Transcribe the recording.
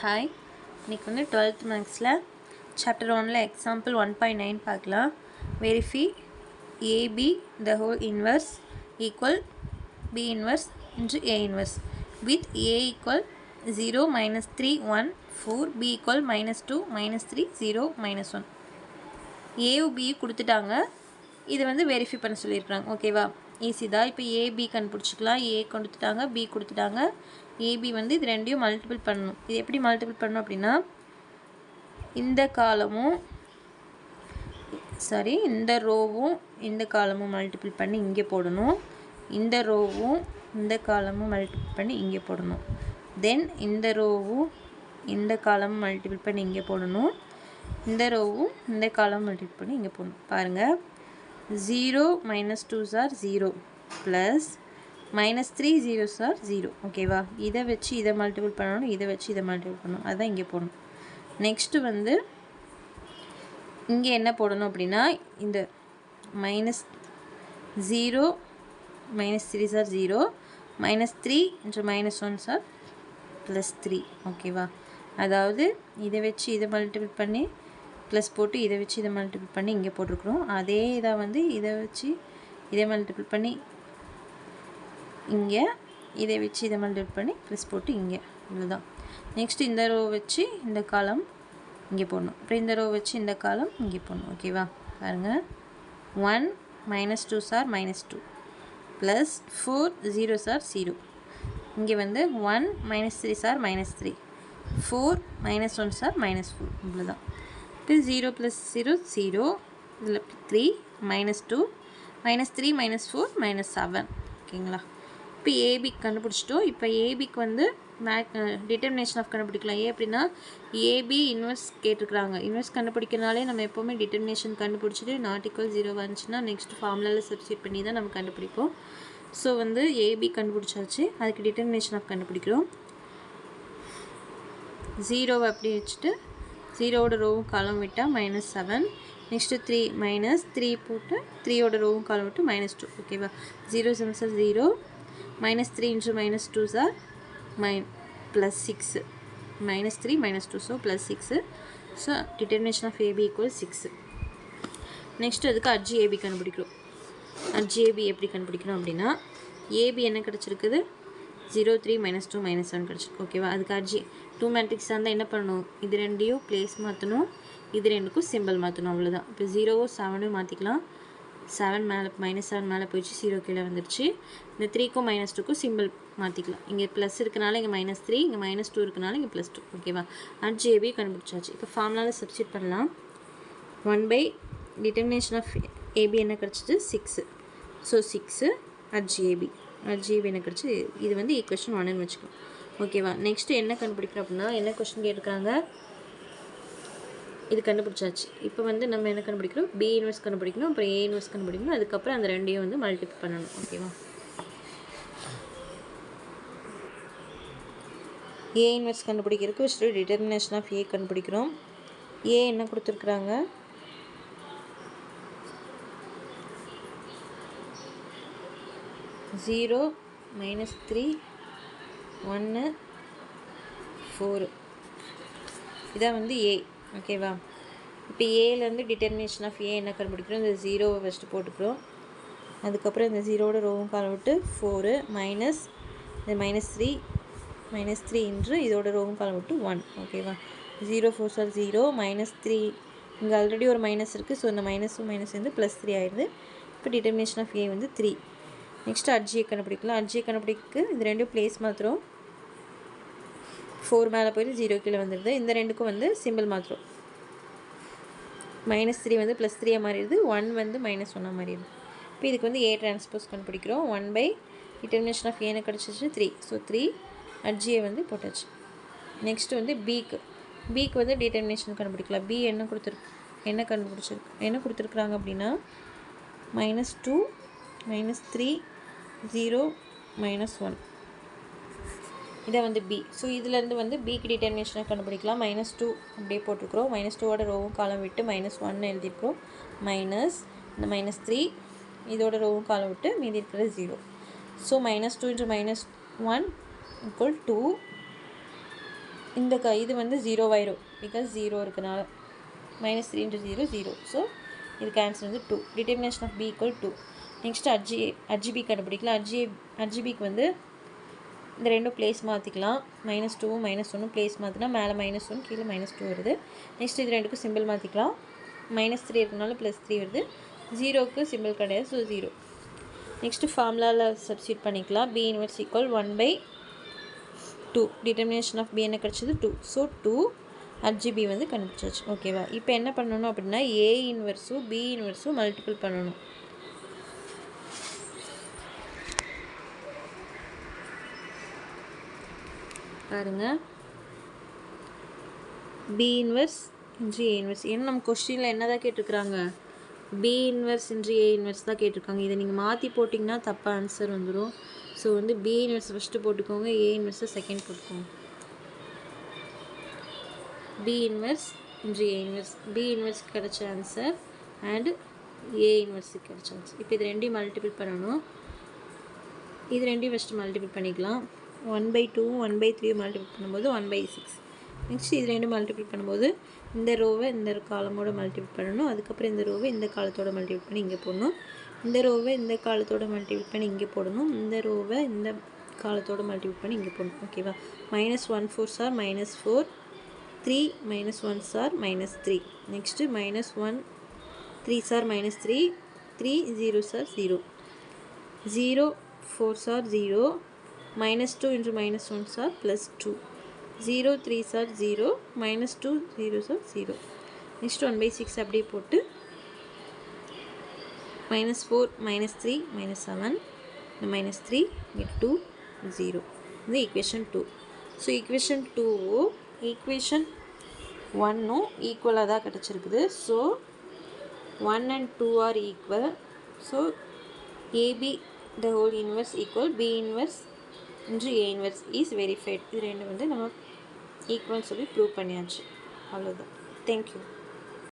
Hi, இன்றைக்கி வந்து 12th மேக்ஸில் சாப்டர் 1ல் எக்ஸாம்பிள் 1.9 பார்க்கலாம். Verify AB the whole inverse equal B inverse into A inverse with A equal 0, -3, 1, 4, B equal -2, -3, 0, -1. A B கொடுத்துட்டாங்க. இது வந்து வெரிஃபை பண்ண சொல்லியிருக்காங்க. ஓகேவா, ஈஸி தான். இப்போ ஏபி கண்டுபிடிச்சிக்கலாம். ஏ கொடுத்துட்டாங்க, பி கொடுத்துட்டாங்க. ஏபி வந்து இது ரெண்டையும் மல்டிபிள் பண்ணணும். இது எப்படி மல்டிபிள் பண்ணணும் அப்படின்னா, இந்த காலமும் இந்த ரோவும் இந்த காலமும் மல்டிபிள் பண்ணி இங்கே போடணும். இந்த ரோவும் இந்த காலமும் மல்டிபிள் பண்ணி இங்கே போடணும். தென் இந்த ரோவும் இந்த காலமும் மல்டிபிள் பண்ணி இங்கே போடணும். இந்த ரோவும் இந்த காலமும் மல்டிபிள் பண்ணி இங்கே போடணும். பாருங்கள், 0 - 2s are 0 plus -3 zeros are 0. ஓகேவா, இதை வச்சு இதை மல்டிபிள் பண்ணணும், இதை வச்சு இதை மல்டிபிள் பண்ணணும். அதுதான் இங்கே போடணும். நெக்ஸ்ட்டு வந்து இங்கே என்ன போடணும் அப்படின்னா, இந்த -0 -3s are 0, -3 into -1s are +3. ஓகேவா, அதாவது இதை வச்சு இதை மல்டிபிள் பண்ணி ப்ளஸ் போட்டு இதை வச்சு இதை மல்டிபிள் பண்ணி இங்கே போட்டிருக்கிறோம். அதே இதை வந்து இதை வச்சு இதை மல்டிபிள் பண்ணி இங்கே, இதை வச்சு இதை மல்டிபிள் பண்ணி ப்ளஸ் போட்டு இங்கே. இவ்வளோதான். நெக்ஸ்ட் இந்த ரோ வச்சு இந்த காலம் இங்கே போடணும். அப்புறம் இந்த ரோ வச்சு இந்த காலம் இங்கே போடணும். ஓகேவா, பாருங்கள், 1 -2s are -2 plus 4 zeros are 0. இங்கே வந்து 1 -3s are -3, 4 -1s are -4. இவ்வளோதான். இப்போ 0 + 0 0, இதில் 3 -2 -3 -4 -7. ஓகேங்களா, இப்போ ஏபி கண்டுபிடிச்சிட்டோம். இப்போ ஏபிக்கு வந்து டிட்டர்மினேஷன் ஆஃப் கண்டுபிடிக்கலாம். அப்படின்னா ஏபி இன்வெர்ஸ் கேட்டிருக்கிறாங்க. இன்வெர்ஸ் கண்டுபிடிக்கிறனாலே நம்ம எப்போவுமே டிட்டர்மினேஷன் கண்டுபிடிச்சிட்டு = 0 வந்துச்சுன்னா நெக்ஸ்ட் ஃபார்முலாவில் சப்ஸ்டியூட் பண்ணி தான் நம்ம கண்டுபிடிப்போம். ஸோ வந்து ஏபி கண்டுபிடிச்சாச்சு. அதுக்கு டிட்டர்மினேஷன் ஆஃப் கண்டுபிடிக்கிறோம். 0 அப்படி வச்சுட்டு 0வோட ரோவும் காலம் விட்டால் -7. நெக்ஸ்ட்டு 3 -3 போட்டு 3வோட ரோவும் காலம் விட்டு -2. ஓகேவா, 0 7s are 0, -3 into -2s are +6, -3 -2, so +6. So determination of AB = 6. Next அதுக்கு அட்ஜி ஏபி கண்டுபிடிக்கிறோம். அட்ஜி ஏபி எப்படி கண்டுபிடிக்கிறோம் அப்படின்னா, ஏபி என்ன கிடச்சிருக்குது, 0 3 -2 -7 கிடச்சிருக்கு. ஓகேவா, அதுக்கு அட்ஜி 2 மேட்ரிக்ஸாக இருந்தால் என்ன பண்ணணும், இது ரெண்டையும் ப்ளேஸ் மாற்றணும், இது ரெண்டுக்கும் சிம்பிள் மாற்றணும். அவ்வளோதான். இப்போ 0வும் 7ம் மாற்றிக்கலாம். 7 மேலே -7 மேலே போயிடுச்சு, 0 கீழே வந்துடுச்சு. இந்த 3க்கும் -2க்கும் சிம்பிள் மாற்றிக்கலாம். இங்கே ப்ளஸ் இருக்கனால இங்கே -3, இங்கே -2 இருக்கனால இங்கே +2. ஓகேவா, அட்ஜி ஏபி கண்டுபிடிச்சாச்சு. இப்போ ஃபார்முலாவில் சப்ஸ்டியூட் பண்ணலாம். 1 டிட்டர்மினேஷன் ஆஃப் ஏபி என்ன கிடச்சிது, 6. ஸோ 6 அட்ஜி ஏபி என்ன கிடச்சி, இது வந்து ஈக்குவேஷன் 1ன்னு வச்சுக்கோம். ஓகேவா, நெக்ஸ்ட்டு என்ன கண்டுபிடிக்கிறோம் அப்படின்னா, என்ன கொஸ்டின் கேட்டிருக்காங்க, இது கண்டுபிடிச்சாச்சு. இப்போ வந்து நம்ம என்ன கண்டுபிடிக்கிறோம், பி இன்வெர்ஸ் கண்டுபிடிக்கணும், அப்புறம் ஏ இன்வெர்ஸ் கண்டுபிடிக்கணும். அதுக்கப்புறம் அந்த ரெண்டையும் வந்து மல்டிபிள் பண்ணணும். ஓகேவா, ஏ இன்வெர்ஸ் கண்டுபிடிக்கிறதுக்கு ஃபஸ்ட்டு டிட்டர்மினேஷன் ஆஃப் ஏ கண்டுபிடிக்கிறோம். ஏ என்ன கொடுத்துருக்குறாங்க, 0 -3 1 4, இதான் வந்து ஏ. ஓகேவா, இப்போ ஏலேருந்து டிட்டர்மினேஷன் ஆஃப் ஏ என்ன கண்டுபிடிக்கிறோம், இந்த 0வை ஃபஸ்ட்டு போட்டுக்கிறோம். அதுக்கப்புறம் இந்த 0வோட ரோவும் காலம் விட்டு 4 மைனஸ் இந்த -3 இன்று இதோட ரோவும் காலம் விட்டு 1. ஓகேவா, 0 4s are 0, -3 இங்கே ஆல்ரெடி ஒரு மைனஸ் இருக்குது. ஸோ இந்த மைனஸும் மைனஸ் வந்து +3 ஆயிடுது. இப்போ டிட்டர்மினேஷன் ஆஃப் ஏ வந்து 3. நெக்ஸ்ட்டு அட்ஜியை கண்டுபிடிக்கலாம். அட்ஜியை கண்டுபிடிக்க இந்த ரெண்டும் ப்ளேஸ் மாத்திரம், 4 மேலே போயிட்டு 0 கீழே வந்துடுது. இந்த ரெண்டுக்கும் வந்து சிம்பிள் மாத்திரம், -3 வந்து +3 மாறிடுது, 1 வந்து -1 மாறிடுது. இப்போ இதுக்கு வந்து ஏ டிரான்ஸ்போஸ் கண்டுபிடிக்கிறோம். 1 டிட்டர்மினேஷன் ஆஃப் ஏன்னு கிடச்சிச்சு 3. ஸோ 3 அட்ஜியை வந்து போட்டாச்சு. நெக்ஸ்ட்டு வந்து பிக்கு வந்து டிட்டர்மினேஷன் கண்டுபிடிக்கலாம். பி என்ன கொடுத்துருக்குறாங்க அப்படின்னா, -2 -3 0 -1, இதை வந்து பி. ஸோ இதிலேருந்து வந்து பிக்கு டிட்டர்மினேஷனை கண்டுபிடிக்கலாம். -2 அப்படியே போட்டிருக்கிறோம். -2வோட ரோவும் காலம் விட்டு -1 எழுதியிருக்கிறோம். மைனஸ் இந்த -3 இதோட ரோவும் காலம் விட்டு மீதி இருக்கிற 0. So -2 into -1 = 2. இது வந்து 0 ஆயிரும் பிகாஸ் 0 இருக்கனால -3 × 0 0. ஸோ இதுக்கு ஆன்சர் வந்து 2. Determination of b = 2. நெக்ஸ்ட் அட்ஜிபி கண்டுபிடிக்கலாம். அட்ஜிபிக்கு வந்து இந்த ரெண்டும் பிளேஸ் மாற்றிக்கலாம். -2 -1 பிளேஸ் மாற்றினா மேலே -1 கீழே -2 வருது. நெக்ஸ்ட் இது ரெண்டுக்கும் சிம்பிள் மாற்றிக்கலாம். -3 இருக்கனால +3 வருது. 0க்கு சிம்பிள் கிடையாது, ஸோ 0. நெக்ஸ்ட்டு ஃபார்முலாவில் சப்ஸ்டியூட் பண்ணிக்கலாம். b inverse = 1/2. Determination of b என்ன கிடச்சிது 2. ஸோ 2 அட்ஜிபி வந்து கண்டுபிடிச்சாச்சு. ஓகேவா? இப்போ என்ன பண்ணணும் அப்படின்னா a இன்வெர்ஸும் b இன்வெர்ஸும் மல்டிபிள் பண்ணணும். பாருங்கள், b இன்வெர்ஸ் × a இன்வெர்ஸ். ஏன்னா நம்ம கொஸ்டினில் என்ன தான் கேட்டிருக்கிறாங்க, b இன்வெர்ஸ் × a இன்வெர்ஸ் தான் கேட்டிருக்காங்க. இதை நீங்கள் மாற்றி போட்டிங்கன்னா தப்பாக ஆன்சர் வந்துடும். ஸோ வந்து b இன்வெர்ஸ் ஃபஸ்ட்டு போட்டுக்கோங்க, a இன்வெர்ஸை செகண்ட் போட்டுக்கோங்க. b inverse × a inverse, b இன்வெர்ஸ்க்கு கிடைச்ச ஆன்சர் அண்ட் a இன்வெர்ஸுக்கு கிடைச்ச ஆன்சர். இப்போ இது ரெண்டையும் மல்டிபிள் பண்ணணும். இது ரெண்டையும் ஃபஸ்ட்டு மல்டிபிள் பண்ணிக்கலாம். 1/2 1/3 மல்டிபிள் பண்ணும்போது 1/6. நெக்ஸ்ட் இது ரெண்டும் மல்டிபிள் பண்ணும்போது இந்த ரோவை இந்த காலமோட மல்டிபிள் பண்ணணும். அதுக்கப்புறம் இந்த ரோவை இந்த காலத்தோட மல்டிபிள் பண்ணி இங்கே போடணும். இந்த ரோவை இந்த காலத்தோட மல்டிபிள் பண்ணி இங்கே போடணும். இந்த ரோவை இந்த காலத்தோட மல்டிபிள் பண்ணி இங்கே போடணும். ஓகேவா? -1 4s are -4, 3 -1s are -3. Next -1 3s are -3, 3 0s are 0. 0 4s are 0, -2 × -1s are +2. 0 3s are 0, -2 0s are 0. Next 1/6 அப்படியே போட்டு -4 -3 -7, இந்த -3 2 0. இந்த ஈக்குவேஷன் 2. ஸோ ஈக்குவேஷன் 2 ஈக்குவேஷன் 1 ஈக்குவலாக தான் கிடச்சிருக்குது. So 1 and 2 are equal. So AB the whole inverse equal B inverse × A inverse is verified. இது ரெண்டு வந்து நம்ம ஈக்குவல்னு சொல்லி ப்ரூவ் பண்ணியாச்சு. அவ்வளோதான். தேங்க்யூ.